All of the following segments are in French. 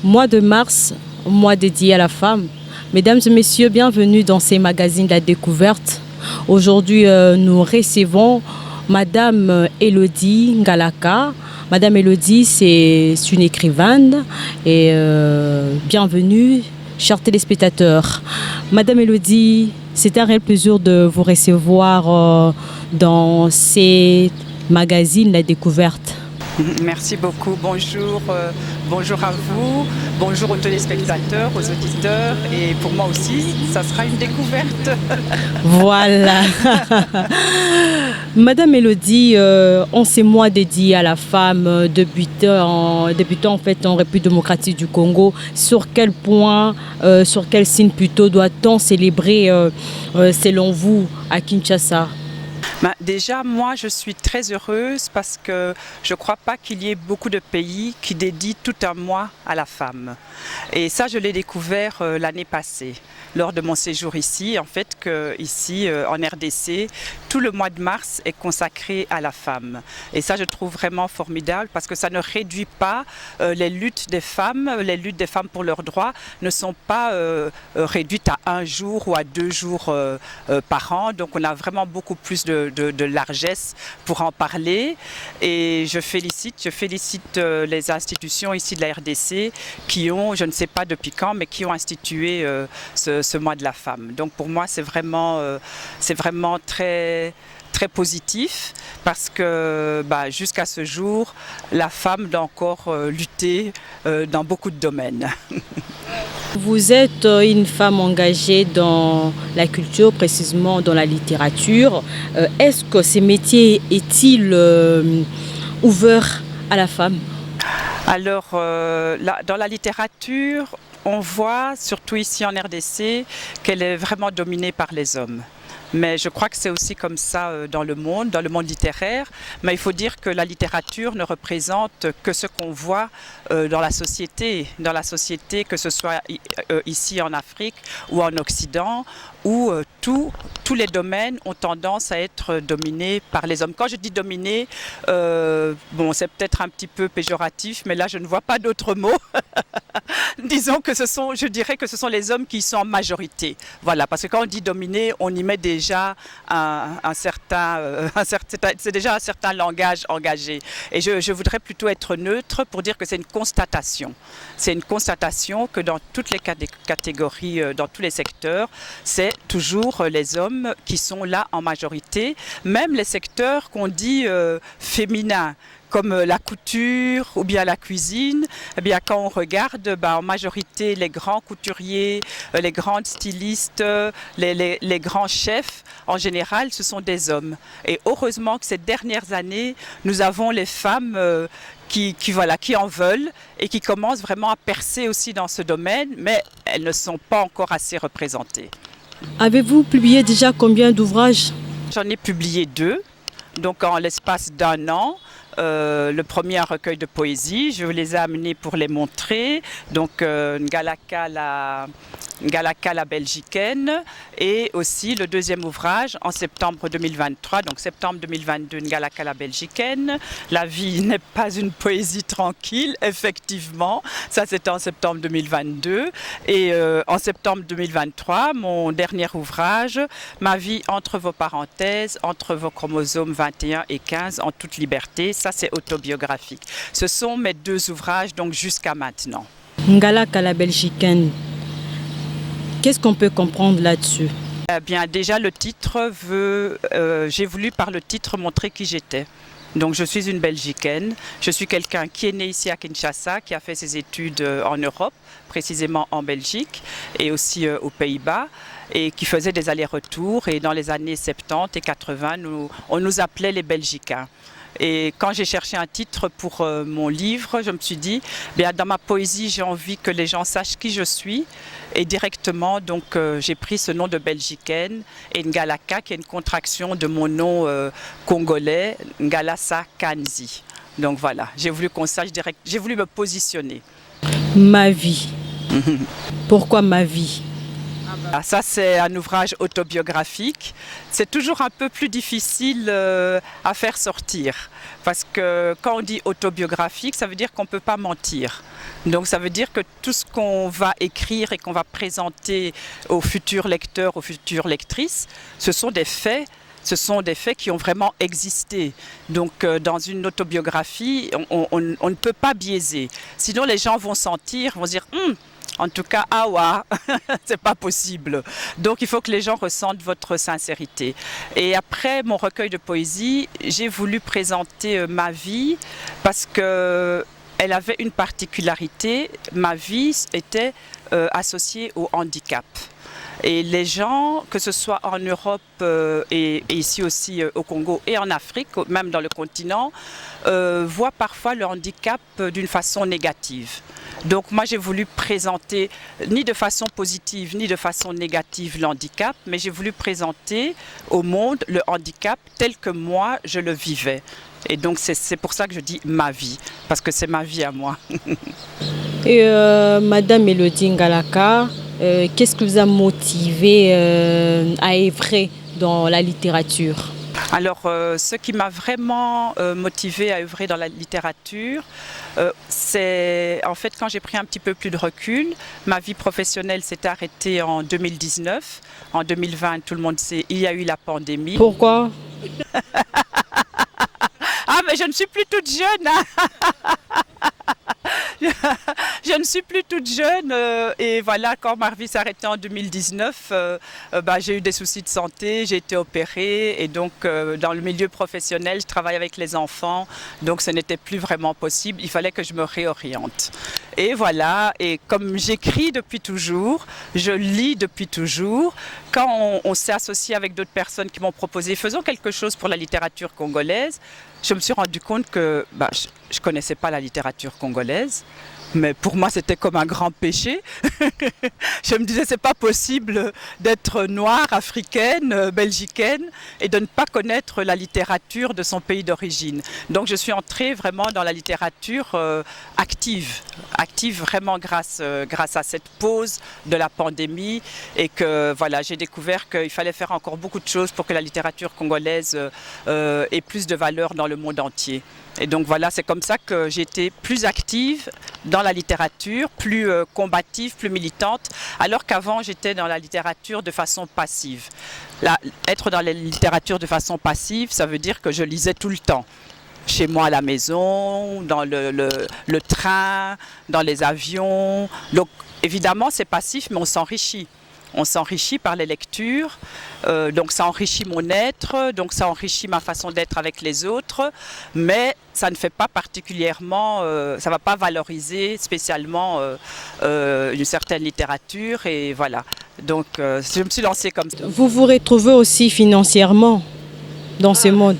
Mois de mars, mois dédié à la femme. Mesdames et messieurs, bienvenue dans ces magazines de la découverte. Aujourd'hui, nous recevons Madame Elodie Ngalaka. Madame Elodie, c'est une écrivaine et bienvenue, chers téléspectateurs. Madame Elodie, c'est un réel plaisir de vous recevoir dans ces magazines de la découverte. Merci beaucoup. Bonjour, bonjour à vous, bonjour aux téléspectateurs, aux auditeurs et pour moi aussi, ça sera une découverte. Voilà. Madame Elodie, en ces mois dédiés à la femme, débutant en fait en République démocratique du Congo, sur quel point, sur quel signe plutôt doit-on célébrer selon vous à Kinshasa? Déjà, moi, je suis très heureuse parce que je ne crois pas qu'il y ait beaucoup de pays qui dédient tout un mois à la femme. Et ça, je l'ai découvert l'année passée, lors de mon séjour ici. En fait, ici, en RDC, tout le mois de mars est consacré à la femme. Et ça, je trouve vraiment formidable parce que ça ne réduit pas les luttes des femmes pour leurs droits ne sont pas réduites à 1 jour ou à 2 jours par an. Donc, on a vraiment beaucoup plus de largesse pour en parler et je félicite les institutions ici de la RDC qui ont, je ne sais pas depuis quand, mais qui ont institué ce mois de la femme. Donc pour moi c'est vraiment très positif parce que jusqu'à ce jour, la femme doit encore lutter dans beaucoup de domaines. Vous êtes une femme engagée dans la culture, précisément dans la littérature. Est-ce que ce métier est-il ouvert à la femme? Alors, dans la littérature, on voit, surtout ici en RDC, qu'elle est vraiment dominée par les hommes. Mais je crois que c'est aussi comme ça dans le monde littéraire. Mais il faut dire que la littérature ne représente que ce qu'on voit dans la société, que ce soit ici en Afrique ou en Occident, où tous les domaines ont tendance à être dominés par les hommes. Quand je dis dominés, c'est peut-être un petit peu péjoratif, mais là je ne vois pas d'autres mots. Disons que je dirais que ce sont les hommes qui sont en majorité. Voilà, parce que quand on dit dominer, on y met déjà c'est déjà un certain langage engagé. Et je voudrais plutôt être neutre pour dire que c'est une constatation. C'est une constatation que dans toutes les catégories, dans tous les secteurs, c'est toujours les hommes qui sont là en majorité. Même les secteurs qu'on dit féminins, comme la couture ou bien la cuisine, eh bien, quand on regarde, en majorité, les grands couturiers, les grandes stylistes, les grands chefs, en général, ce sont des hommes. Et heureusement que ces dernières années, nous avons les femmes qui en veulent et qui commencent vraiment à percer aussi dans ce domaine, mais elles ne sont pas encore assez représentées. Avez-vous publié déjà combien d'ouvrages? J'en ai publié 2, donc en l'espace d'1 an. Le premier, un recueil de poésie, je vous les ai amenés pour les montrer. Donc Ngalaka la Belgicaine, et aussi le deuxième ouvrage en septembre 2023, donc septembre 2022, Ngalaka la Belgicaine. La vie n'est pas une poésie tranquille, effectivement, ça c'était en septembre 2022. Et en septembre 2023, mon dernier ouvrage, Ma vie entre vos parenthèses, entre vos chromosomes 21 et 15, en toute liberté. Ça c'est autobiographique. Ce sont mes 2 ouvrages donc jusqu'à maintenant. Ngalaka la Belgicaine. Qu'est-ce qu'on peut comprendre là-dessus? Eh bien, déjà, le titre j'ai voulu par le titre montrer qui j'étais. Donc, je suis une Belgicaine. Je suis quelqu'un qui est né ici à Kinshasa, qui a fait ses études en Europe, précisément en Belgique et aussi aux Pays-Bas, et qui faisait des allers-retours. Et dans les années 70 et 80, on nous appelait les Belgicains. Et quand j'ai cherché un titre pour mon livre, je me suis dit, dans ma poésie, j'ai envie que les gens sachent qui je suis. Et directement, donc, j'ai pris ce nom de Belgicaine et Ngalaka, qui est une contraction de mon nom congolais, Ngalasa Kanzi. Donc voilà, j'ai voulu qu'on sache direct, j'ai voulu me positionner. Ma vie. Pourquoi ma vie? Ça, c'est un ouvrage autobiographique. C'est toujours un peu plus difficile à faire sortir. Parce que quand on dit autobiographique, ça veut dire qu'on ne peut pas mentir. Donc ça veut dire que tout ce qu'on va écrire et qu'on va présenter aux futurs lecteurs, aux futures lectrices, ce sont des faits qui ont vraiment existé. Donc dans une autobiographie, on ne peut pas biaiser. Sinon les gens vont sentir, vont se dire en tout cas, ah ouais, c'est pas possible. Donc il faut que les gens ressentent votre sincérité. Et après mon recueil de poésie, j'ai voulu présenter ma vie parce que elle avait une particularité. Ma vie était associée au handicap. Et les gens, que ce soit en Europe et ici aussi au Congo et en Afrique, même dans le continent, voient parfois le handicap d'une façon négative. Donc moi j'ai voulu présenter ni de façon positive ni de façon négative le handicap, mais j'ai voulu présenter au monde le handicap tel que moi je le vivais. Et donc c'est pour ça que je dis ma vie, parce que c'est ma vie à moi. Et Madame Elodie Ngalaka, qu'est-ce qui vous a motivé à œuvrer dans la littérature? Alors, ce qui m'a vraiment motivée à œuvrer dans la littérature, c'est en fait quand j'ai pris un petit peu plus de recul. Ma vie professionnelle s'est arrêtée en 2019. En 2020, tout le monde sait, il y a eu la pandémie. Pourquoi? Ah, mais je ne suis plus toute jeune, hein. Je ne suis plus toute jeune et voilà, quand ma vie s'est arrêtée en 2019, j'ai eu des soucis de santé, j'ai été opérée et donc dans le milieu professionnel, je travaille avec les enfants, donc ce n'était plus vraiment possible, il fallait que je me réoriente. Et voilà, et comme j'écris depuis toujours, je lis depuis toujours, quand on s'est associé avec d'autres personnes qui m'ont proposé, faisons quelque chose pour la littérature congolaise, je me suis rendu compte que je ne connaissais pas la littérature congolaise. Mais pour moi, c'était comme un grand péché. Je me disais, c'est pas possible d'être noire, africaine, belgicaine et de ne pas connaître la littérature de son pays d'origine. Donc, je suis entrée vraiment dans la littérature active vraiment grâce à cette pause de la pandémie et que voilà, j'ai découvert qu'il fallait faire encore beaucoup de choses pour que la littérature congolaise ait plus de valeur dans le monde entier. Et donc voilà, c'est comme ça que j'ai été plus active dans la littérature, plus combative, plus militante, alors qu'avant j'étais dans la littérature de façon passive. Être dans la littérature de façon passive, ça veut dire que je lisais tout le temps. Chez moi à la maison, dans le train, dans les avions. Donc évidemment c'est passif, mais on s'enrichit. On s'enrichit par les lectures, donc ça enrichit mon être, donc ça enrichit ma façon d'être avec les autres, mais ça ne fait pas particulièrement, ça ne va pas valoriser spécialement une certaine littérature et voilà. Donc je me suis lancée comme ça. Vous vous retrouvez aussi financièrement dans ce monde?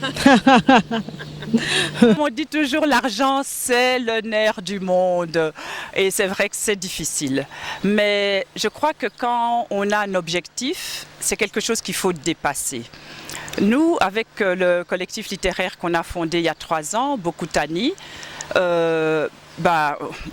On dit toujours l'argent c'est le nerf du monde et c'est vrai que c'est difficile. Mais je crois que quand on a un objectif, c'est quelque chose qu'il faut dépasser. Nous, avec le collectif littéraire qu'on a fondé il y a 3 ans, Bokutani,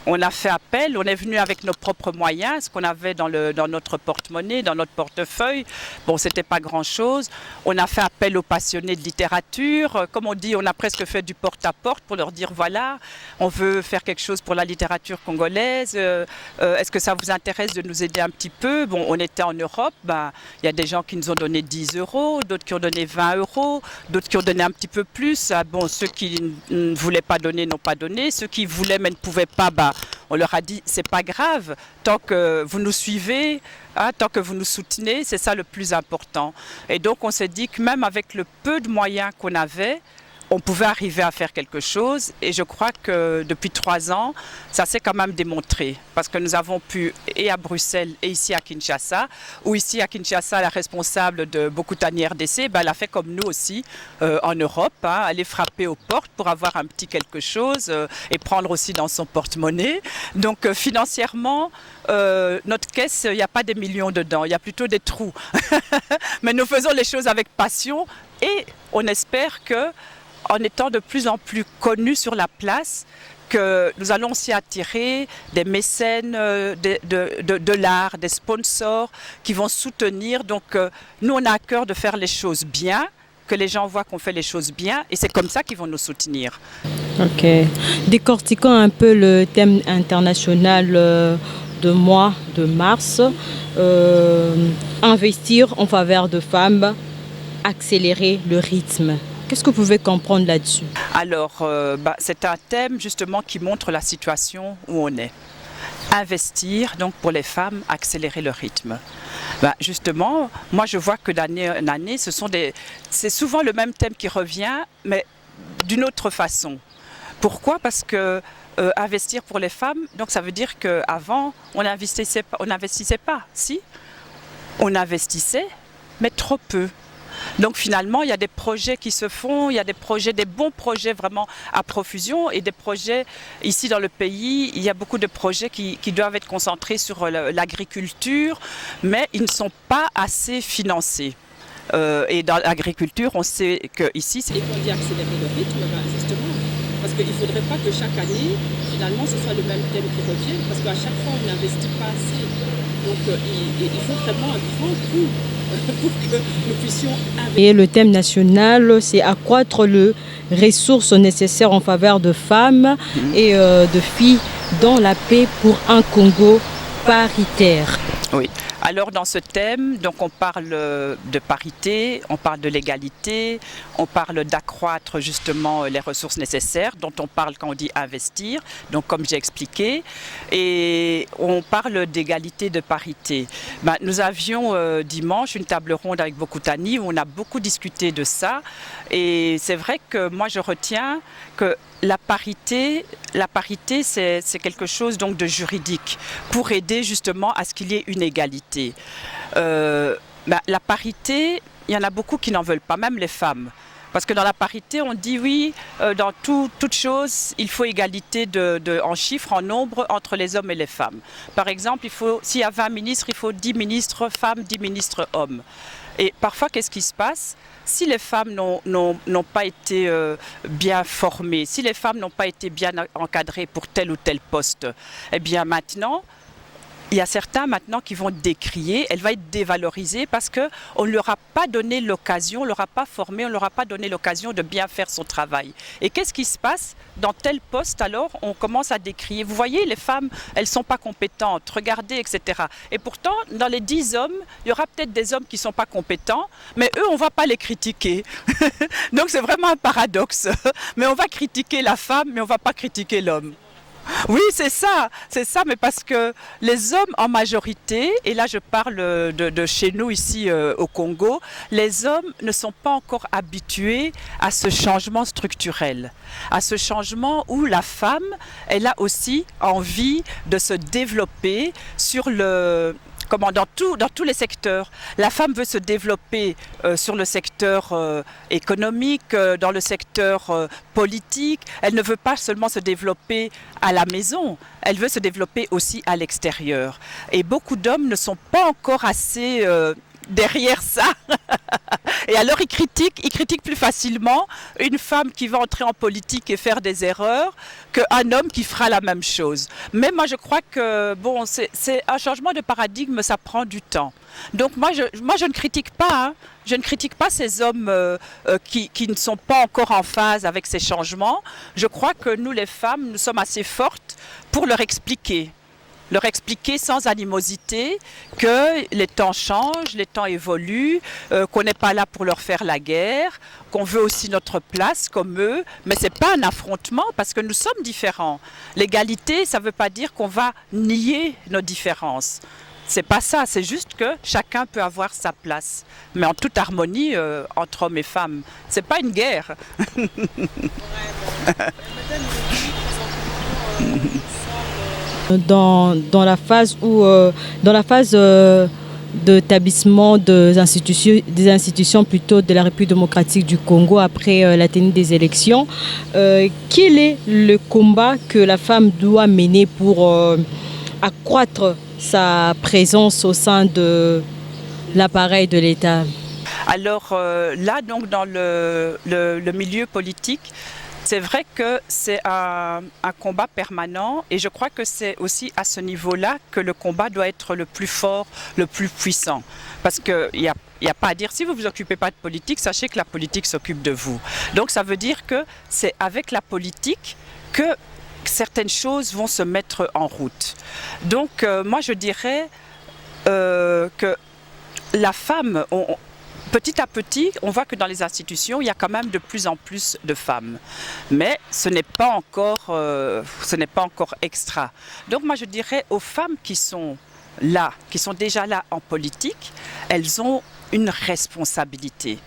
on a fait appel, on est venu avec nos propres moyens, ce qu'on avait dans notre porte-monnaie, dans notre portefeuille. Bon, c'était pas grand-chose. On a fait appel aux passionnés de littérature. Comme on dit, on a presque fait du porte-à-porte pour leur dire, voilà, on veut faire quelque chose pour la littérature congolaise. Est-ce que ça vous intéresse de nous aider un petit peu? Bon, on était en Europe, il y a des gens qui nous ont donné 10 €, d'autres qui ont donné 20 €, d'autres qui ont donné un petit peu plus. Bon, ceux qui ne voulaient pas donner n'ont pas donné. Ceux qui voulaient mais ne pouvaient pas, on leur a dit c'est pas grave, tant que vous nous suivez, tant que vous nous soutenez, c'est ça le plus important. Et donc on s'est dit que même avec le peu de moyens qu'on avait, on pouvait arriver à faire quelque chose et je crois que depuis 3 ans, ça s'est quand même démontré parce que nous avons pu, et à Bruxelles et ici à Kinshasa, où ici à Kinshasa, la responsable de Bokutani RDC, elle a fait comme nous aussi en Europe, aller frapper aux portes pour avoir un petit quelque chose et prendre aussi dans son porte-monnaie. Donc financièrement, notre caisse, il n'y a pas des millions dedans, il y a plutôt des trous. Mais nous faisons les choses avec passion et on espère que en étant de plus en plus connus sur la place, que nous allons aussi attirer des mécènes de l'art, des sponsors qui vont soutenir. Donc nous, on a à cœur de faire les choses bien, que les gens voient qu'on fait les choses bien et c'est comme ça qu'ils vont nous soutenir. Ok. Décortiquons un peu le thème international de mois de mars. Investir en faveur de femmes, accélérer le rythme. Qu'est-ce que vous pouvez comprendre là-dessus? Alors, c'est un thème justement qui montre la situation où on est. Investir, donc pour les femmes, accélérer le rythme. Justement, moi je vois que d'année en année, c'est souvent le même thème qui revient, mais d'une autre façon. Pourquoi? Parce que investir pour les femmes, donc ça veut dire qu'avant, on n'investissait pas, si? On investissait, mais trop peu. Donc finalement, il y a des projets qui se font, il y a des bons projets vraiment à profusion et des projets ici dans le pays, il y a beaucoup de projets qui doivent être concentrés sur l'agriculture, mais ils ne sont pas assez financés. Et dans l'agriculture, on sait qu'ici, c'est... Et qu'on dit accélérer le rythme, justement, parce qu'il ne faudrait pas que chaque année, finalement, ce soit le même thème qui revienne, parce qu'à chaque fois, on n'investit pas assez. Donc il faut vraiment un grand coup pour que nous puissions investir. Et le thème national, c'est accroître les ressources nécessaires en faveur de femmes et de filles dans la paix pour un Congo paritaire. Oui. Alors dans ce thème, donc on parle de parité, on parle de l'égalité, on parle d'accroître justement les ressources nécessaires dont on parle quand on dit investir, donc comme j'ai expliqué, et on parle d'égalité, de parité. Nous avions dimanche une table ronde avec Bokutani où on a beaucoup discuté de ça et c'est vrai que moi je retiens que la parité c'est quelque chose donc de juridique pour aider justement à ce qu'il y ait une égalité. La parité, il y en a beaucoup qui n'en veulent pas, même les femmes. Parce que dans la parité, on dit oui, dans toute chose, il faut égalité en chiffres, en nombre, entre les hommes et les femmes. Par exemple, s'il y a 20 ministres, il faut 10 ministres femmes, 10 ministres hommes. Et parfois, qu'est-ce qui se passe? Si les femmes n'ont pas été bien formées, si les femmes n'ont pas été bien encadrées pour tel ou tel poste, eh bien maintenant, il y a certains maintenant qui vont décrier, elle va être dévalorisée parce qu'on ne leur a pas donné l'occasion, on ne leur a pas formé, on ne leur a pas donné l'occasion de bien faire son travail. Et qu'est-ce qui se passe? Dans tel poste, alors, on commence à décrier. Vous voyez, les femmes, elles ne sont pas compétentes, regardez, etc. Et pourtant, dans les 10 hommes, il y aura peut-être des hommes qui ne sont pas compétents, mais eux, on ne va pas les critiquer. Donc c'est vraiment un paradoxe. Mais on va critiquer la femme, mais on ne va pas critiquer l'homme. Oui, c'est ça, mais parce que les hommes en majorité, et là je parle de chez nous ici au Congo, les hommes ne sont pas encore habitués à ce changement structurel, à ce changement où la femme, elle a aussi envie de se développer sur dans tous les secteurs. La femme veut se développer sur le secteur économique, dans le secteur politique. Elle ne veut pas seulement se développer à la maison, elle veut se développer aussi à l'extérieur. Et beaucoup d'hommes ne sont pas encore assez derrière ça. Et alors ils critiquent plus facilement une femme qui va entrer en politique et faire des erreurs qu'un homme qui fera la même chose. Mais moi je crois que c'est un changement de paradigme, ça prend du temps. Donc moi je ne critique pas, hein. Je ne critique pas ces hommes qui ne sont pas encore en phase avec ces changements. Je crois que nous les femmes, nous sommes assez fortes pour leur expliquer sans animosité que les temps changent, les temps évoluent, qu'on n'est pas là pour leur faire la guerre, qu'on veut aussi notre place comme eux, mais ce n'est pas un affrontement parce que nous sommes différents. L'égalité, ça ne veut pas dire qu'on va nier nos différences. C'est pas ça, c'est juste que chacun peut avoir sa place, mais en toute harmonie entre hommes et femmes. C'est pas une guerre. Dans la phase d'établissement des institutions plutôt de la République démocratique du Congo après la tenue des élections, quel est le combat que la femme doit mener pour accroître sa présence au sein de l'appareil de l'État? Alors là, donc, dans le milieu politique, c'est vrai que c'est un combat permanent et je crois que c'est aussi à ce niveau-là que le combat doit être le plus fort, le plus puissant. Parce qu'il y Il n'y a pas à dire, si vous ne vous occupez pas de politique, sachez que la politique s'occupe de vous. Donc ça veut dire que c'est avec la politique que certaines choses vont se mettre en route. Donc moi je dirais que la femme, petit à petit, on voit que dans les institutions, il y a quand même de plus en plus de femmes. Mais ce n'est pas encore extra. Donc moi je dirais aux femmes qui sont là, qui sont déjà là en politique, elles ont une responsabilité.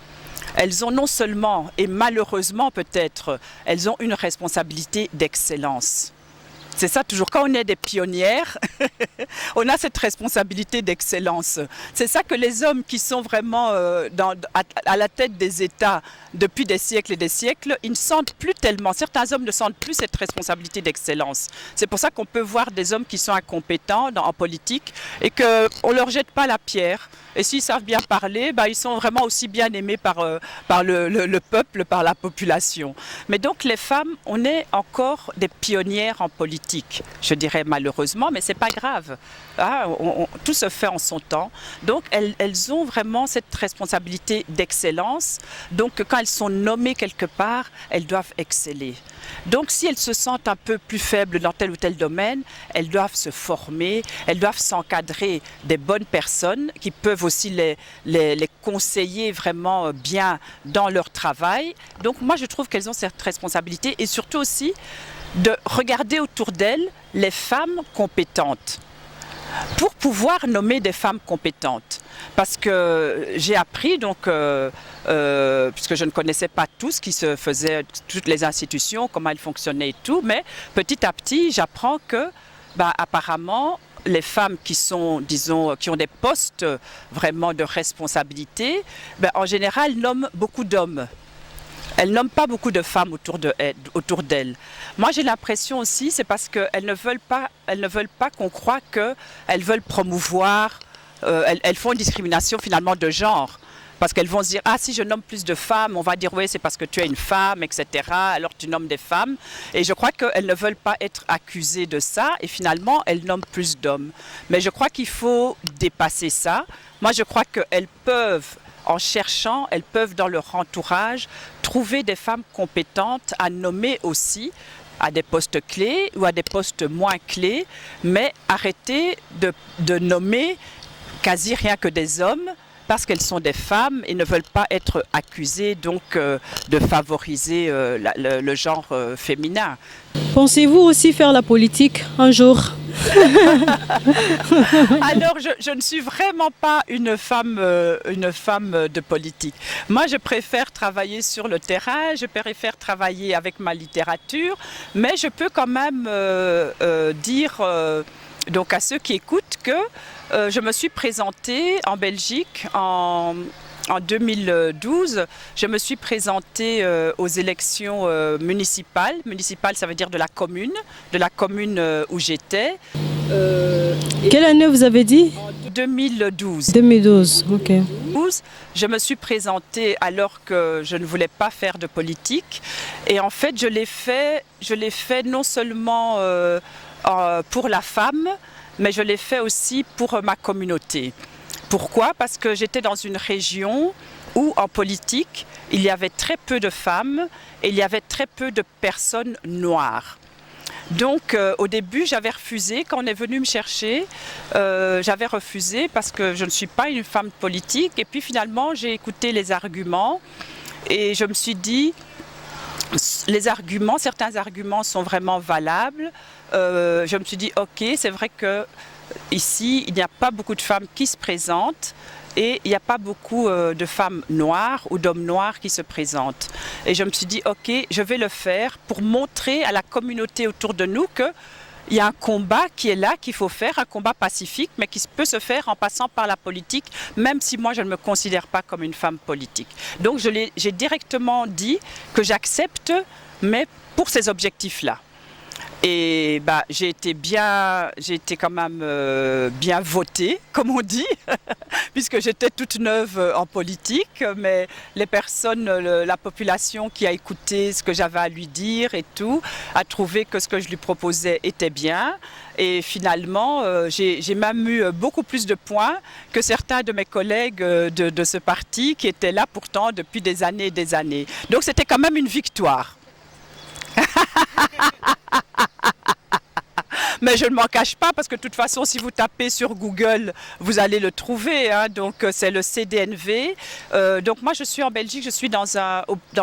Elles ont non seulement, et malheureusement peut-être, elles ont une responsabilité d'excellence. C'est ça toujours, quand on est des pionnières, on a cette responsabilité d'excellence. C'est ça que les hommes qui sont vraiment à la tête des États depuis des siècles et des siècles, ils ne sentent plus tellement, certains hommes ne sentent plus cette responsabilité d'excellence. C'est pour ça qu'on peut voir des hommes qui sont incompétents en politique et qu'on ne leur jette pas la pierre. Et s'ils savent bien parler, ils sont vraiment aussi bien aimés par le peuple, par la population. Mais donc les femmes, on est encore des pionnières en politique, je dirais malheureusement, mais ce n'est pas grave. Tout se fait en son temps. Donc elles ont vraiment cette responsabilité d'excellence. Donc quand elles sont nommées quelque part, elles doivent exceller. Donc si elles se sentent un peu plus faibles dans tel ou tel domaine, elles doivent se former, elles doivent s'encadrer des bonnes personnes qui peuvent aussi les conseiller vraiment bien dans leur travail. Donc moi je trouve qu'elles ont cette responsabilité et surtout aussi de regarder autour d'elles les femmes compétentes pour pouvoir nommer des femmes compétentes. Parce que j'ai appris, donc, puisque je ne connaissais pas tout ce qui se faisait, toutes les institutions, comment elles fonctionnaient et tout, mais petit à petit, j'apprends que, apparemment, les femmes qui sont, disons, qui ont des postes vraiment de responsabilité, en général, nomment beaucoup d'hommes. Elles nomment pas beaucoup de femmes autour d'elles. Moi, j'ai l'impression aussi, c'est parce qu'elles ne veulent pas qu'on croie qu'elles veulent promouvoir, elles font une discrimination finalement de genre. Parce qu'elles vont se dire, si je nomme plus de femmes, on va dire, oui, c'est parce que tu es une femme, etc. Alors tu nommes des femmes. Et je crois qu'elles ne veulent pas être accusées de ça. Et finalement, elles nomment plus d'hommes. Mais je crois qu'il faut dépasser ça. Moi, je crois qu'elles peuvent, en cherchant, elles peuvent dans leur entourage trouver des femmes compétentes à nommer aussi à des postes clés ou à des postes moins clés, mais arrêter de nommer quasi rien que des hommes parce qu'elles sont des femmes et ne veulent pas être accusées donc de favoriser le genre féminin. Pensez-vous aussi faire la politique un jour? Alors, je ne suis vraiment pas une femme de politique. Moi, je préfère travailler sur le terrain, je préfère travailler avec ma littérature, mais je peux quand même dire donc à ceux qui écoutent que je me suis présentée en Belgique en 2012, je me suis présentée aux élections municipales. Municipales, ça veut dire de la commune où j'étais. Quelle année vous avez dit? En 2012. 2012, ok. Je me suis présentée alors que je ne voulais pas faire de politique. Et en fait, je l'ai fait non seulement pour la femme, mais je l'ai fait aussi pour ma communauté. Pourquoi? Parce que j'étais dans une région où, en politique, il y avait très peu de femmes et il y avait très peu de personnes noires. Donc, au début, j'avais refusé. Quand on est venu me chercher, j'avais refusé parce que je ne suis pas une femme politique. Et puis, finalement, j'ai écouté les arguments et je me suis dit, certains arguments sont vraiment valables. Je me suis dit, ok, c'est vrai que ici, il n'y a pas beaucoup de femmes qui se présentent et il n'y a pas beaucoup de femmes noires ou d'hommes noirs qui se présentent. Et je me suis dit, ok, je vais le faire pour montrer à la communauté autour de nous qu'il y a un combat qui est là, qu'il faut faire, un combat pacifique, mais qui peut se faire en passant par la politique, même si moi je ne me considère pas comme une femme politique. Donc j'ai directement dit que j'accepte, mais pour ces objectifs-là. Et j'ai été quand même bien votée, comme on dit. puisque j'étais toute neuve en politique, mais les personnes, la population qui a écouté ce que j'avais à lui dire et tout, a trouvé que ce que je lui proposais était bien. Et finalement, j'ai même eu beaucoup plus de points que certains de mes collègues de ce parti qui étaient là pourtant depuis des années et des années. Donc c'était quand même une victoire. Mais je ne m'en cache pas parce que de toute façon, si vous tapez sur Google, vous allez le trouver. Hein. Donc c'est le CDNV. Donc moi, je suis en Belgique, je suis dans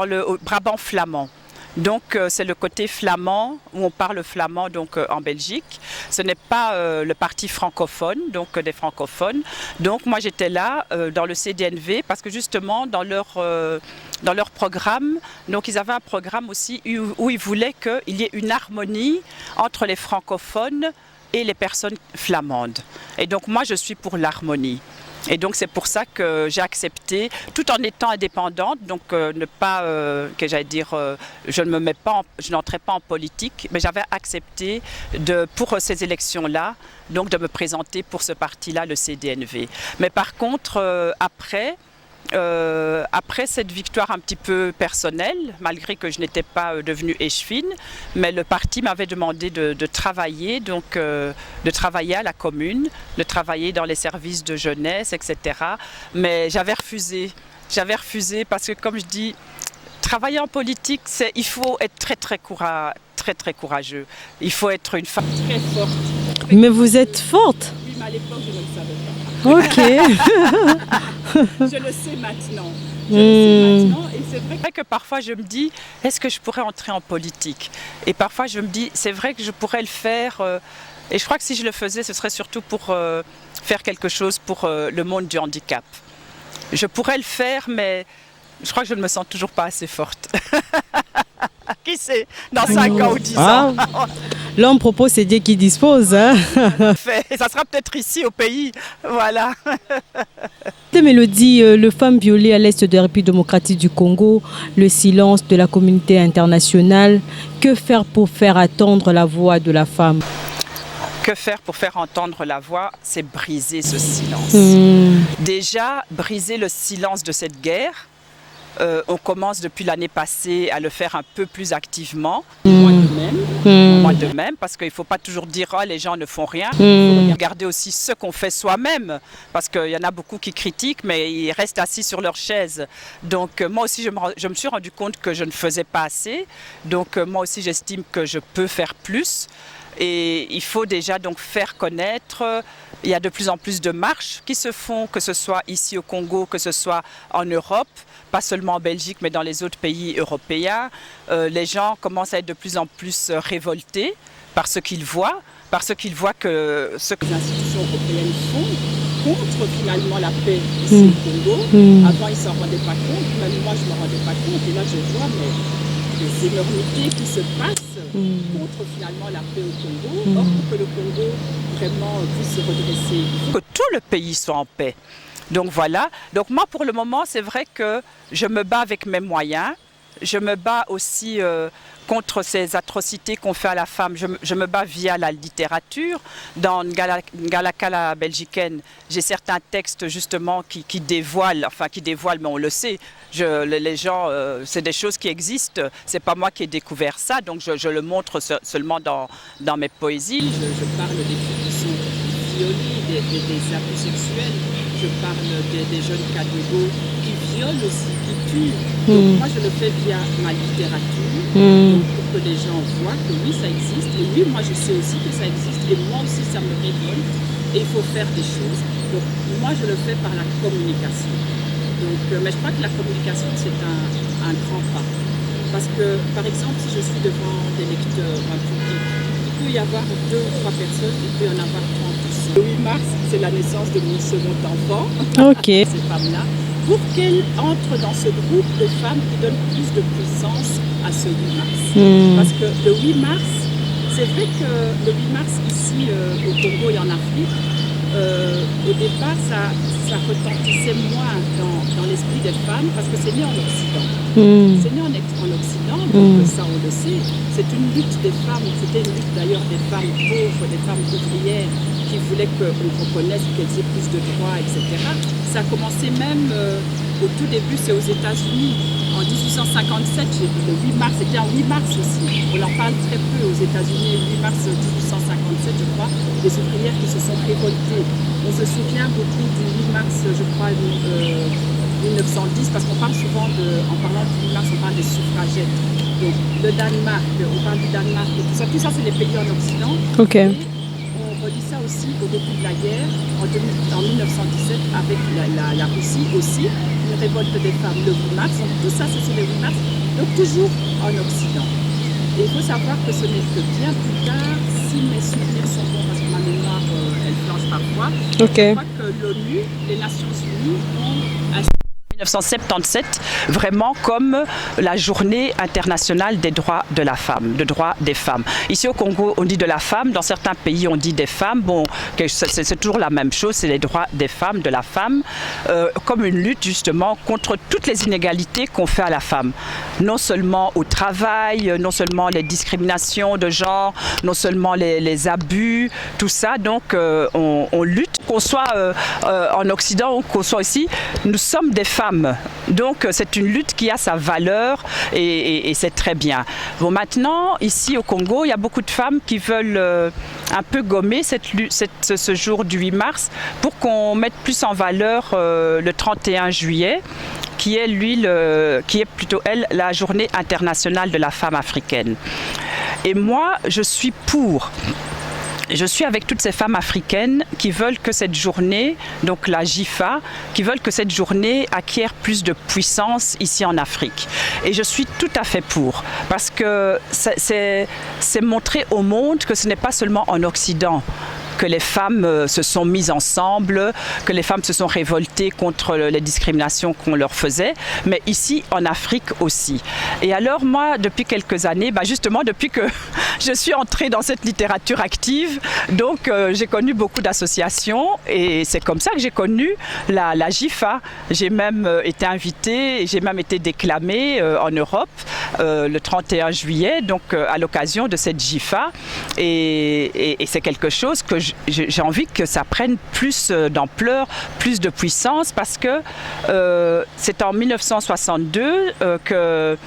le Brabant flamand. Donc c'est le côté flamand, où on parle flamand donc, en Belgique. Ce n'est pas le parti francophone, donc des francophones. Donc moi j'étais là dans le CDNV parce que justement dans leur programme, donc ils avaient un programme aussi où ils voulaient qu'il y ait une harmonie entre les francophones et les personnes flamandes. Et donc moi je suis pour l'harmonie. Et donc c'est pour ça que j'ai accepté, tout en étant indépendante, donc ne pas, que j'allais dire, je n'entrais pas en politique, mais j'avais accepté pour ces élections-là, donc de me présenter pour ce parti-là, le CDNV. Mais par contre, après cette victoire un petit peu personnelle, malgré que je n'étais pas devenue échevine, mais le parti m'avait demandé de travailler, donc de travailler à la commune, de travailler dans les services de jeunesse, etc. Mais j'avais refusé parce que comme je dis, travailler en politique, il faut être très courageux. Il faut être une femme Très forte. Mais vous êtes forte. Oui, mais à l'époque, je ne le savais pas. Ok. Je le sais maintenant. Et c'est vrai que parfois je me dis, est-ce que je pourrais entrer en politique? Et parfois je me dis, c'est vrai que je pourrais le faire. Et je crois que si je le faisais, ce serait surtout pour faire quelque chose pour le monde du handicap. Je pourrais le faire, mais je crois que je ne me sens toujours pas assez forte. Qui sait, dans 5 ans ou 10 ans. L'homme propose, c'est Dieu qui dispose. Hein. Ça sera peut-être ici au pays. Voilà. Mélodie, les femmes violées à l'est de la République démocratique du Congo, le silence de la communauté internationale. Que faire pour faire entendre la voix de la femme? Que faire pour faire entendre la voix? C'est briser ce silence. Déjà, briser le silence de cette guerre. On commence depuis l'année passée à le faire un peu plus activement. Moi de même, parce qu'il ne faut pas toujours dire oh, les gens ne font rien. Il faut regarder aussi ce qu'on fait soi-même, parce qu'il y en a beaucoup qui critiquent, mais ils restent assis sur leur chaise. Donc moi aussi, je me suis rendu compte que je ne faisais pas assez. Donc moi aussi, j'estime que je peux faire plus. Et il faut déjà donc faire connaître. Il y a de plus en plus de marches qui se font, que ce soit ici au Congo, que ce soit en Europe, pas seulement en Belgique, mais dans les autres pays européens. Les gens commencent à être de plus en plus révoltés par ce qu'ils voient, que ce que les institutions européennes font contre finalement la paix ici au Congo. Avant, ils ne s'en rendaient pas compte, même moi, je ne me rendais pas compte. Et là, je vois les énormités qui se passent contre finalement la paix au Congo. Or, pour que le Congo vraiment puisse se redresser, il faut que tout le pays soit en paix. Donc voilà, donc moi pour le moment c'est vrai que je me bats avec mes moyens, je me bats aussi contre ces atrocités qu'on fait à la femme, je me bats via la littérature. Dans Ngalaka la belgicaine, j'ai certains textes justement qui dévoilent, mais on le sait, les gens, c'est des choses qui existent, c'est pas moi qui ai découvert ça, donc je le montre seulement dans mes poésies. Je parle des filles qui sont violées, des abus sexuels. Je parle des jeunes cadeaux qui violent aussi, qui tuent. Donc moi je le fais via ma littérature, donc pour que les gens voient que oui ça existe. Et oui, moi je sais aussi que ça existe. Et moi aussi ça me révolte. Et il faut faire des choses. Donc moi je le fais par la communication. Donc, mais je crois que la communication c'est un grand pas. Parce que par exemple si je suis devant des lecteurs, un public, il peut y avoir 2 ou 3 personnes, il peut y en avoir 30%. Le 8 mars, c'est la naissance de mon second enfant. Ok. Ces femmes-là, pour qu'elles entrent dans ce groupe de femmes qui donnent plus de puissance à ce 8 mars. Parce que le 8 mars, c'est vrai que le 8 mars ici au Congo et en Afrique, au départ, ça retentissait moins dans l'esprit des femmes parce que c'est né en Occident. C'est né en Occident, donc ça on le sait. C'est une lutte des femmes, c'était une lutte d'ailleurs des femmes pauvres, des femmes ouvrières qui qui voulaient qu'on reconnaisse qu'elles aient plus de droits, etc. Ça a commencé même au tout début, c'est aux États-Unis. En 1857, j'ai vu le 8 mars, c'était en 8 mars aussi. On en parle très peu aux États-Unis, le 8 mars 1857, je crois, des ouvrières qui se sont révoltées. On se souvient beaucoup du 8 mars, je crois, 1910, parce qu'on parle souvent, en parlant du 8 mars, on parle des suffragettes. Donc le Danemark, on parle du Danemark, et tout ça c'est les pays en Occident. Ok. Et on relie ça aussi au début de la guerre, en 1917, avec la Russie aussi, une révolte des femmes le 8 mars. Donc tout ça, c'est le 8 mars, donc toujours en Occident. Et il faut savoir que ce n'est que bien plus tard, si mes souvenirs sont bons, parce que ma mémoire, elle flanche parfois, je crois que l'ONU, les Nations Unies, ont 1977, vraiment comme la journée internationale des droits de la femme, des droits des femmes. Ici au Congo, on dit de la femme, dans certains pays, on dit des femmes. Bon, c'est toujours la même chose, c'est les droits des femmes, de la femme, comme une lutte justement contre toutes les inégalités qu'on fait à la femme. Non seulement au travail, non seulement les discriminations de genre, non seulement les abus, tout ça. Donc, on lutte, qu'on soit en Occident ou qu'on soit ici, nous sommes des femmes. Donc c'est une lutte qui a sa valeur et c'est très bien. Bon, maintenant, ici au Congo, il y a beaucoup de femmes qui veulent un peu gommer ce jour du 8 mars pour qu'on mette plus en valeur le 31 juillet qui est plutôt elle la journée internationale de la femme africaine. Et moi, je suis pour. Je suis avec toutes ces femmes africaines qui veulent que cette journée, donc la JIFA, qui veulent que cette journée acquiert plus de puissance ici en Afrique. Et je suis tout à fait pour, parce que c'est montrer au monde que ce n'est pas seulement en Occident que les femmes se sont mises ensemble, que les femmes se sont révoltées contre les discriminations qu'on leur faisait, mais ici en Afrique aussi. Et alors moi, depuis quelques années, justement depuis que je suis entrée dans cette littérature active, donc j'ai connu beaucoup d'associations et c'est comme ça que j'ai connu la JIFA. J'ai même été invitée, j'ai même été déclamée en Europe le 31 juillet, donc à l'occasion de cette JIFA. Et c'est quelque chose que j'ai envie que ça prenne plus d'ampleur, plus de puissance, parce que c'est en 1962 que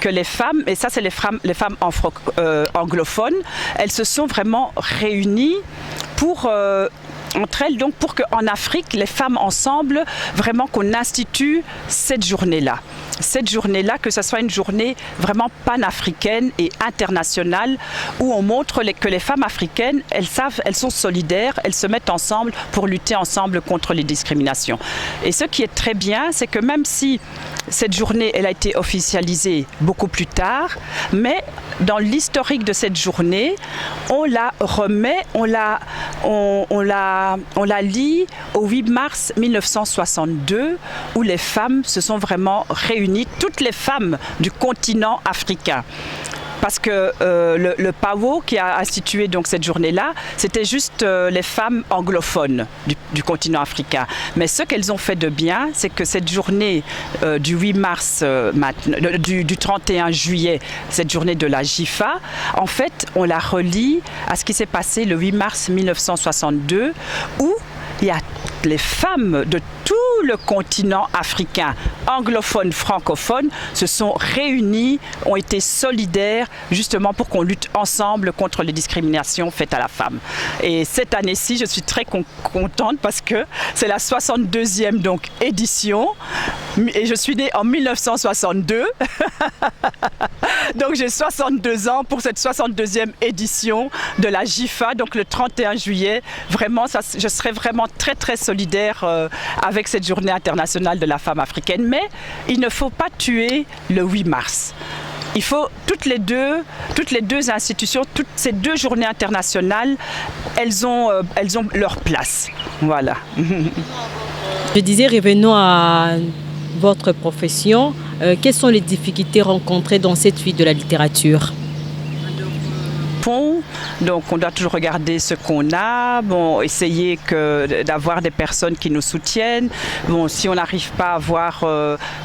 les femmes, et ça c'est les femmes anglophones, elles se sont vraiment réunies entre elles, donc pour qu'en Afrique, les femmes ensemble, vraiment qu'on institue cette journée-là. Cette journée-là, que ce soit une journée vraiment panafricaine et internationale, où on montre que les femmes africaines, elles sont solidaires, elles se mettent ensemble pour lutter ensemble contre les discriminations. Et ce qui est très bien, c'est que même si cette journée, elle a été officialisée beaucoup plus tard, mais dans l'historique de cette journée, on la remet, on la lie au 8 mars 1962, où les femmes se sont vraiment réunies, toutes les femmes du continent africain. Parce que le PAWO qui a institué donc cette journée-là, c'était juste les femmes anglophones du continent africain. Mais ce qu'elles ont fait de bien, c'est que cette journée du 8 mars, du 31 juillet, cette journée de la JIFA, en fait, on la relie à ce qui s'est passé le 8 mars 1962, où il y a les femmes de tout le continent africain, anglophone, francophone, se sont réunies, ont été solidaires justement pour qu'on lutte ensemble contre les discriminations faites à la femme. Et cette année-ci, je suis très contente parce que c'est la 62e donc, édition et je suis née en 1962. Donc j'ai 62 ans pour cette 62e édition de la JIFA, donc le 31 juillet. Vraiment, je serai vraiment très très solidaire avec cette journée internationale de la femme africaine. Mais il ne faut pas tuer le 8 mars. Il faut toutes les deux institutions, toutes ces deux journées internationales, elles ont leur place. Voilà. Je disais, revenons à votre profession. Quelles sont les difficultés rencontrées dans cette vie de la littérature ? fonds. Donc on doit toujours regarder ce qu'on a, bon, essayer d'avoir des personnes qui nous soutiennent. Bon, si on n'arrive pas à avoir,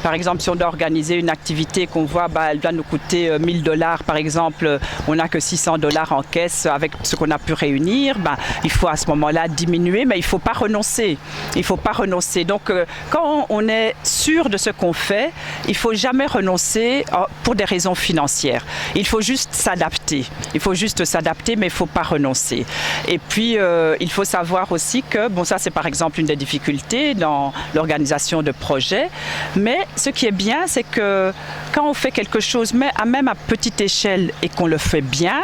par exemple, si on doit organiser une activité qu'on voit, elle doit nous coûter $1000 par exemple, on n'a que $600 en caisse avec ce qu'on a pu réunir, il faut à ce moment-là diminuer, mais il ne faut pas renoncer. Il ne faut pas renoncer. Donc quand on est sûr de ce qu'on fait, il ne faut jamais renoncer pour des raisons financières. Il faut juste s'adapter. Il faut juste s'adapter, mais il ne faut pas renoncer. Et puis, il faut savoir aussi que, bon, ça c'est par exemple une des difficultés dans l'organisation de projets, mais ce qui est bien, c'est que quand on fait quelque chose, même à petite échelle et qu'on le fait bien,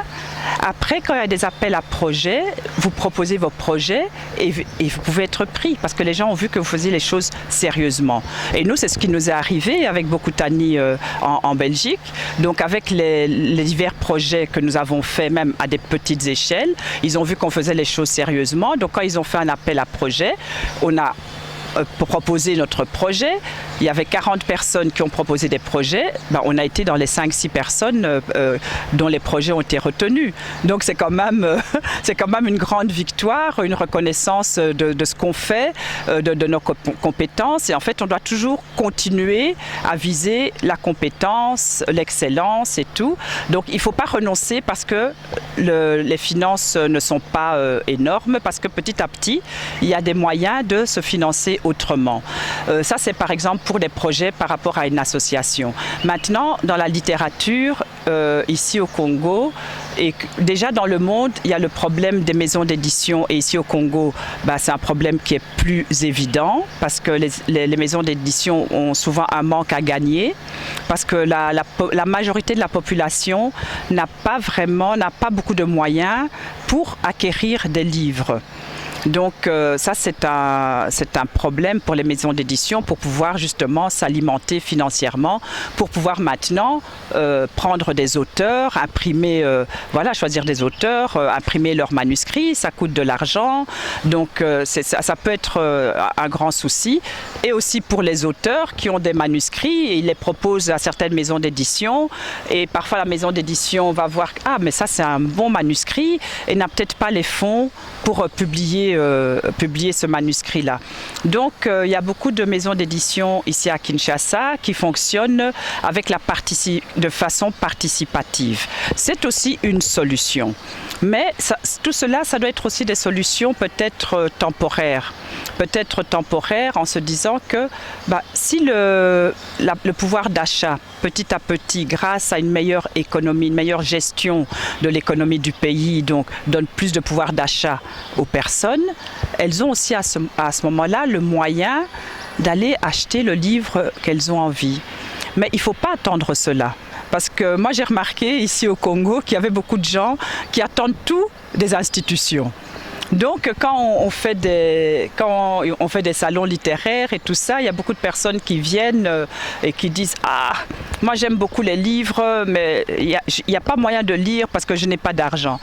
après, quand il y a des appels à projets, vous proposez vos projets et vous pouvez être pris parce que les gens ont vu que vous faisiez les choses sérieusement. Et nous, c'est ce qui nous est arrivé avec Bokutani en Belgique. Donc, avec les divers projets que nous avons faits, même à des petites échelles, ils ont vu qu'on faisait les choses sérieusement. Donc, quand ils ont fait un appel à projet, on a proposé notre projet. Il y avait 40 personnes qui ont proposé des projets. On a été dans les 5-6 personnes dont les projets ont été retenus. Donc c'est quand même une grande victoire, une reconnaissance de ce qu'on fait, de nos compétences. Et en fait, on doit toujours continuer à viser la compétence, l'excellence et tout. Donc il ne faut pas renoncer parce que les finances ne sont pas énormes, parce que petit à petit, il y a des moyens de se financer autrement. Ça, c'est par exemple pour des projets par rapport à une association. Maintenant, dans la littérature, ici au Congo, et déjà dans le monde, il y a le problème des maisons d'édition. Et ici au Congo, c'est un problème qui est plus évident parce que les maisons d'édition ont souvent un manque à gagner parce que la majorité de la population n'a pas beaucoup de moyens pour acquérir des livres. Donc ça, c'est un problème pour les maisons d'édition pour pouvoir justement s'alimenter financièrement, pour pouvoir maintenant prendre des auteurs, imprimer, choisir des auteurs, imprimer leurs manuscrits, ça coûte de l'argent. Donc ça peut être un grand souci. Et aussi pour les auteurs qui ont des manuscrits, ils les proposent à certaines maisons d'édition et parfois la maison d'édition va voir « Ah, mais ça c'est un bon manuscrit » et n'a peut-être pas les fonds pour publier ce manuscrit-là. Donc, il y a beaucoup de maisons d'édition ici à Kinshasa qui fonctionnent avec de façon participative. C'est aussi une solution. Mais tout cela, ça doit être aussi des solutions peut-être temporaires. Peut-être temporaires en se disant que si le pouvoir d'achat, petit à petit, grâce à une meilleure économie, une meilleure gestion de l'économie du pays, donc donne plus de pouvoir d'achat aux personnes, elles ont aussi à ce moment-là le moyen d'aller acheter le livre qu'elles ont envie. Mais il ne faut pas attendre cela. Parce que moi, j'ai remarqué ici au Congo qu'il y avait beaucoup de gens qui attendent tout des institutions. Donc, quand on fait des salons littéraires et tout ça, il y a beaucoup de personnes qui viennent et qui disent « Ah, moi j'aime beaucoup les livres, mais il n'y a pas moyen de lire parce que je n'ai pas d'argent. »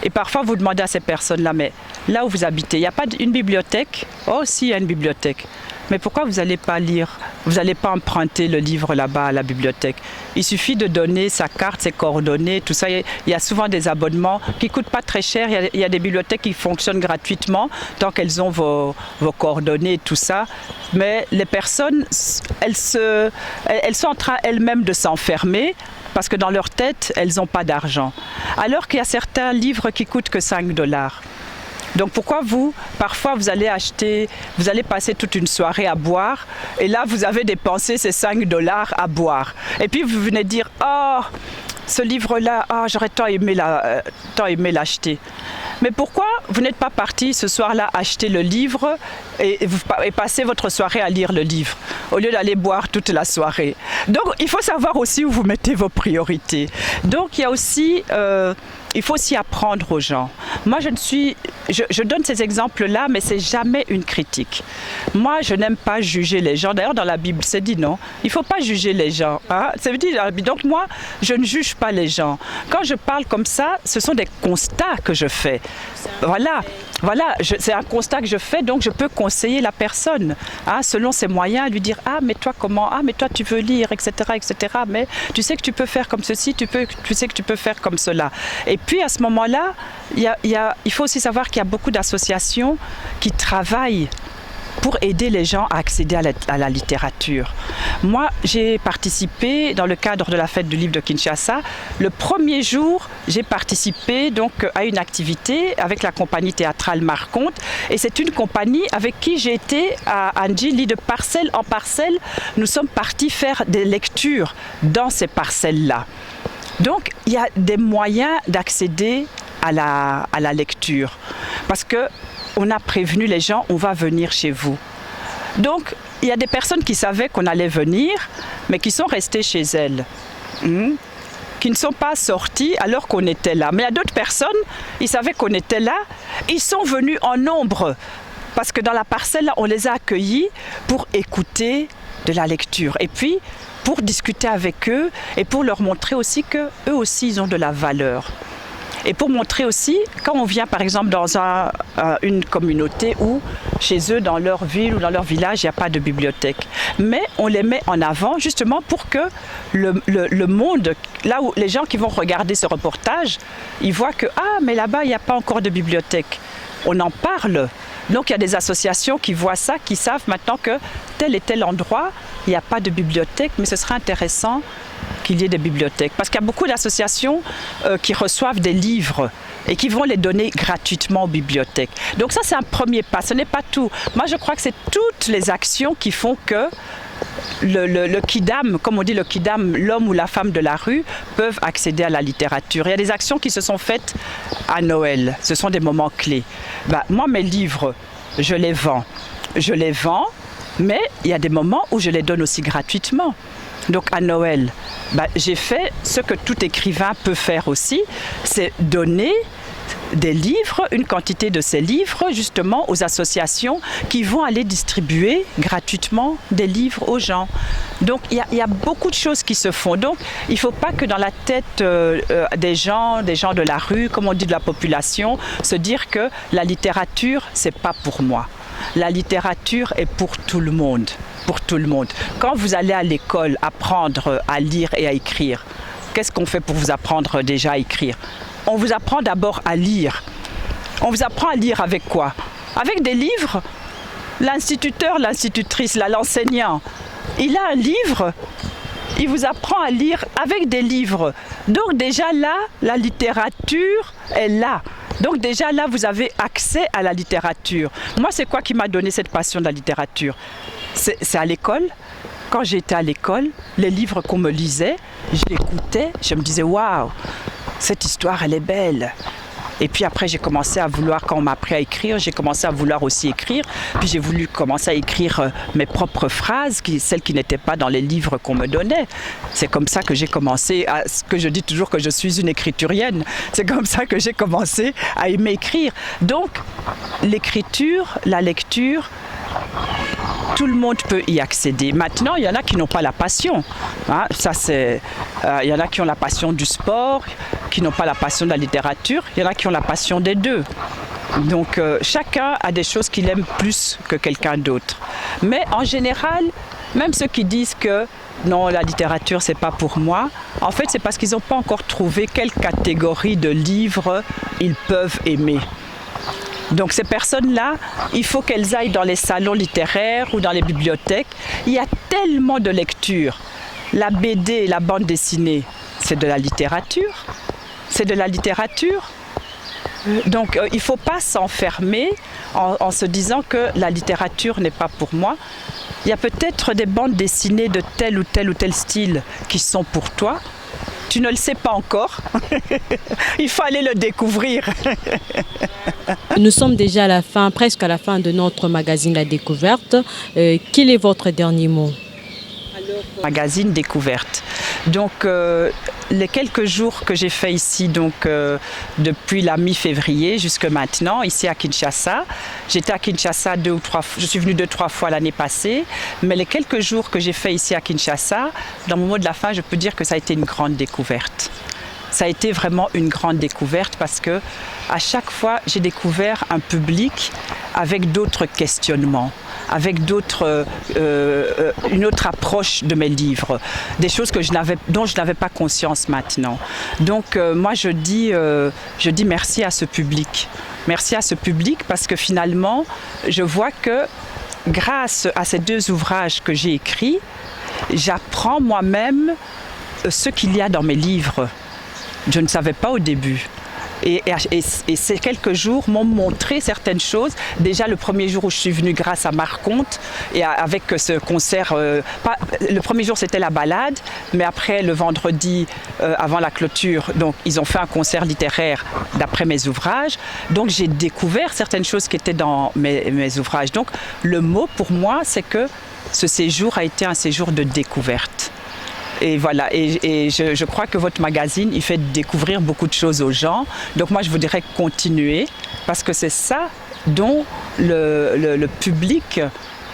Et parfois, vous demandez à ces personnes-là, mais là où vous habitez, il n'y a pas une bibliothèque? Oh, si, il y a une bibliothèque. Mais pourquoi vous n'allez pas lire? Vous n'allez pas emprunter le livre là-bas à la bibliothèque? Il suffit de donner sa carte, ses coordonnées, tout ça. Il y a souvent des abonnements qui ne coûtent pas très cher. Il y a des bibliothèques qui fonctionnent gratuitement tant qu'elles ont vos coordonnées et tout ça. Mais les personnes, elles sont en train elles-mêmes de s'enfermer parce que dans leur tête, elles n'ont pas d'argent. Alors qu'il y a certains livres qui coûtent que $5. Donc pourquoi parfois vous allez passer toute une soirée à boire et là vous avez dépensé ces $5 à boire. Et puis vous venez dire « Oh, ce livre-là, j'aurais tant aimé l'acheter ». Mais pourquoi vous n'êtes pas parti ce soir-là acheter le livre et passer votre soirée à lire le livre au lieu d'aller boire toute la soirée? Donc il faut savoir aussi où vous mettez vos priorités. Donc il faut aussi apprendre aux gens. Moi je ne suis je donne ces exemples-là, mais c'est jamais une critique. Moi, je n'aime pas juger les gens. D'ailleurs, dans la Bible, c'est dit non. Il ne faut pas juger les gens. Hein? Ça veut dire, donc moi, je ne juge pas les gens. Quand je parle comme ça, ce sont des constats que je fais. Voilà, c'est un constat que je fais, donc je peux conseiller la personne, hein, selon ses moyens, lui dire ah mais toi comment, ah mais toi tu veux lire, etc., etc. Mais tu sais que tu peux faire comme ceci, tu sais que tu peux faire comme cela. Et puis à ce moment-là, il faut aussi savoir qu'il y a beaucoup d'associations qui travaillent pour aider les gens à accéder à la littérature. Moi, j'ai participé dans le cadre de la fête du livre de Kinshasa. Le premier jour, j'ai participé donc à une activité avec la compagnie théâtrale Marconte. Et c'est une compagnie avec qui j'ai été à Ndjili de parcelle en parcelle. Nous sommes partis faire des lectures dans ces parcelles-là. Donc, il y a des moyens d'accéder à la lecture. Parce que on a prévenu les gens, on va venir chez vous. Donc, il y a des personnes qui savaient qu'on allait venir, mais qui sont restées chez elles, qui ne sont pas sorties alors qu'on était là. Mais il y a d'autres personnes, ils savaient qu'on était là, ils sont venus en nombre, parce que dans la parcelle, on les a accueillis pour écouter de la lecture. Et puis, pour discuter avec eux et pour leur montrer aussi qu'eux aussi, ils ont de la valeur. Et pour montrer aussi, quand on vient par exemple dans une communauté où chez eux, dans leur ville ou dans leur village, il n'y a pas de bibliothèque. Mais on les met en avant justement pour que le monde, là où les gens qui vont regarder ce reportage, ils voient que ah mais là-bas, il n'y a pas encore de bibliothèque. On en parle. Donc il y a des associations qui voient ça, qui savent maintenant que tel et tel endroit, il n'y a pas de bibliothèque, mais ce serait intéressant qu'il y ait des bibliothèques. Parce qu'il y a beaucoup d'associations qui reçoivent des livres et qui vont les donner gratuitement aux bibliothèques. Donc ça, c'est un premier pas, ce n'est pas tout. Moi, je crois que c'est toutes les actions qui font que le kidam, comme on dit le kidam, l'homme ou la femme de la rue, peuvent accéder à la littérature. Il y a des actions qui se sont faites à Noël. Ce sont des moments clés. Moi, mes livres, je les vends, mais il y a des moments où je les donne aussi gratuitement. Donc à Noël, j'ai fait ce que tout écrivain peut faire aussi, c'est donner des livres, une quantité de ces livres justement aux associations qui vont aller distribuer gratuitement des livres aux gens. Donc il y a beaucoup de choses qui se font. Donc il ne faut pas que dans la tête des gens de la rue, comme on dit de la population, se dire que la littérature, c'est pas pour moi. La littérature est pour tout le monde. Pour tout le monde. Quand vous allez à l'école apprendre à lire et à écrire, qu'est-ce qu'on fait pour vous apprendre déjà à écrire? On vous apprend d'abord à lire. On vous apprend à lire avec quoi? Avec des livres. L'instituteur, l'institutrice, l'enseignant, il a un livre, il vous apprend à lire avec des livres. Donc déjà là, la littérature est là. Donc déjà là, vous avez accès à la littérature. Moi, c'est quoi qui m'a donné cette passion de la littérature? C'est à l'école. Quand j'étais à l'école, les livres qu'on me lisait, je l'écoutais, je me disais waouh, cette histoire elle est belle. Et puis après j'ai commencé à vouloir, quand on m'a appris à écrire, j'ai commencé à vouloir aussi écrire. Puis j'ai voulu commencer à écrire mes propres phrases, celles qui n'étaient pas dans les livres qu'on me donnait. C'est comme ça que j'ai commencé à ce que je dis toujours que je suis une écriturienne. C'est comme ça que j'ai commencé à aimer écrire. Donc l'écriture, la lecture, tout le monde peut y accéder. Maintenant, il y en a qui n'ont pas la passion. Hein, il y en a qui ont la passion du sport, qui n'ont pas la passion de la littérature. Il y en a qui ont la passion des deux. Donc, chacun a des choses qu'il aime plus que quelqu'un d'autre. Mais en général, même ceux qui disent que non, la littérature, c'est pas pour moi, en fait, c'est parce qu'ils n'ont pas encore trouvé quelle catégorie de livres ils peuvent aimer. Donc ces personnes-là, il faut qu'elles aillent dans les salons littéraires ou dans les bibliothèques. Il y a tellement de lectures. La BD, la bande dessinée, c'est de la littérature. C'est de la littérature. Donc il ne faut pas s'enfermer en se disant que la littérature n'est pas pour moi. Il y a peut-être des bandes dessinées de tel ou tel style qui sont pour toi. Tu ne le sais pas encore. Il faut aller le découvrir. Nous sommes déjà à la fin, presque à la fin de notre magazine La Découverte. Quel est votre dernier mot? Magazine Découverte. Donc les quelques jours que j'ai fait ici, depuis la mi-février jusque maintenant, ici à Kinshasa, j'étais à Kinshasa 2 ou 3 fois, je suis venue 2-3 fois l'année passée, mais les quelques jours que j'ai fait ici à Kinshasa, dans mon mot de la fin, je peux dire que ça a été une grande découverte. Ça a été vraiment une grande découverte parce que à chaque fois, j'ai découvert un public avec d'autres questionnements, avec une autre approche de mes livres, des choses dont je n'avais pas conscience maintenant. Donc moi je dis merci à ce public. Merci à ce public parce que finalement, je vois que grâce à ces 2 ouvrages que j'ai écrits, j'apprends moi-même ce qu'il y a dans mes livres. Je ne savais pas au début. Et ces quelques jours m'ont montré certaines choses. Déjà le premier jour où je suis venue grâce à Marconte et avec ce concert, le premier jour c'était la balade, mais après le vendredi avant la clôture, donc ils ont fait un concert littéraire d'après mes ouvrages. Donc j'ai découvert certaines choses qui étaient dans mes ouvrages. Donc le mot pour moi c'est que ce séjour a été un séjour de découverte. Et voilà, et je crois que votre magazine, il fait découvrir beaucoup de choses aux gens. Donc moi, je voudrais continuer parce que c'est ça dont le public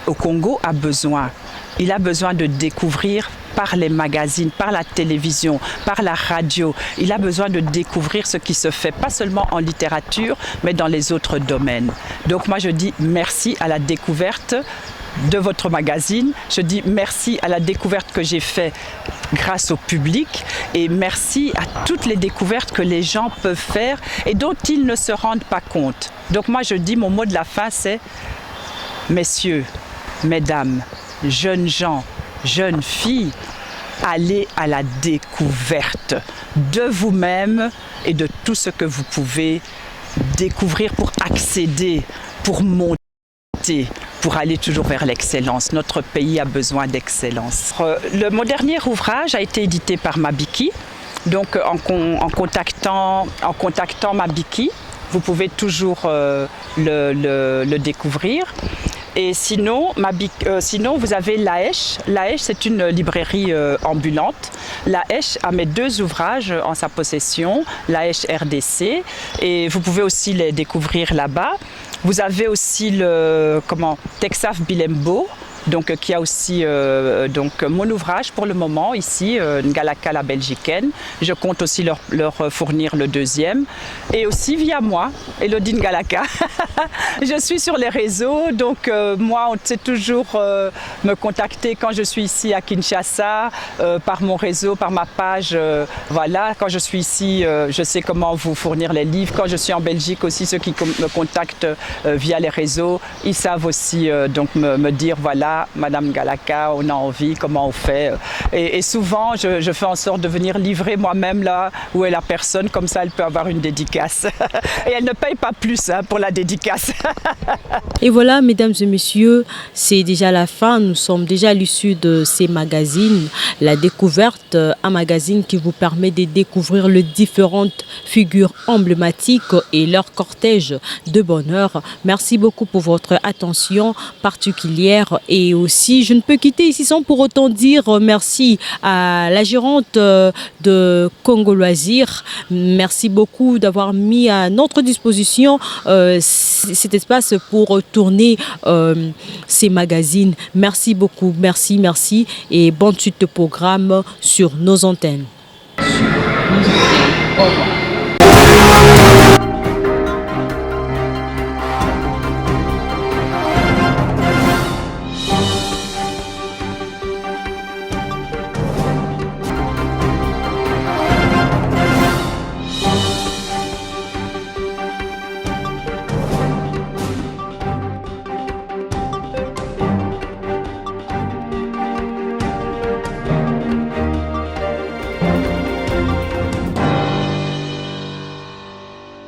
au Congo a besoin. Il a besoin de découvrir par les magazines, par la télévision, par la radio. Il a besoin de découvrir ce qui se fait, pas seulement en littérature, mais dans les autres domaines. Donc moi, je dis merci à la découverte de votre magazine. Je dis merci à la découverte que j'ai faite grâce au public et merci à toutes les découvertes que les gens peuvent faire et dont ils ne se rendent pas compte. Donc moi je dis, mon mot de la fin c'est messieurs, mesdames, jeunes gens, jeunes filles, allez à la découverte de vous-même et de tout ce que vous pouvez découvrir pour accéder, pour monter, pour aller toujours vers l'excellence. Notre pays a besoin d'excellence. Mon dernier ouvrage a été édité par Mabiki. Donc en contactant Mabiki, vous pouvez toujours le découvrir. Et sinon, vous avez Laèche. Laèche, c'est une librairie ambulante. Laèche a mes 2 ouvrages en sa possession, Laèche RDC, et vous pouvez aussi les découvrir là-bas. Vous avez aussi Texaf Bilembo, donc qui a aussi mon ouvrage pour le moment ici, Ngalaka la Belgicaine. Je compte aussi leur fournir le 2e. Et aussi via moi, Elodie Ngalaka. Je suis sur les réseaux, donc moi on sait toujours me contacter quand je suis ici à Kinshasa, par mon réseau, par ma page. Voilà, quand je suis ici, je sais comment vous fournir les livres. Quand je suis en Belgique aussi, ceux qui me contactent via les réseaux, ils savent aussi me dire voilà, Madame Galaka, on a envie, comment on fait. Et souvent, je fais en sorte de venir livrer moi-même là où est la personne, comme ça elle peut avoir une dédicace. Et elle ne paye pas plus pour la dédicace. Et voilà, mesdames et messieurs, c'est déjà la fin. Nous sommes déjà à l'issue de ces magazines. La découverte, un magazine qui vous permet de découvrir les différentes figures emblématiques et leur cortège de bonheur. Merci beaucoup pour votre attention particulière. Et aussi, je ne peux quitter ici sans pour autant dire merci à la gérante de Congo Loisirs. Merci beaucoup d'avoir mis à notre disposition cet espace pour tourner ces magazines. Merci beaucoup, merci et bonne suite de programme sur nos antennes. Au revoir.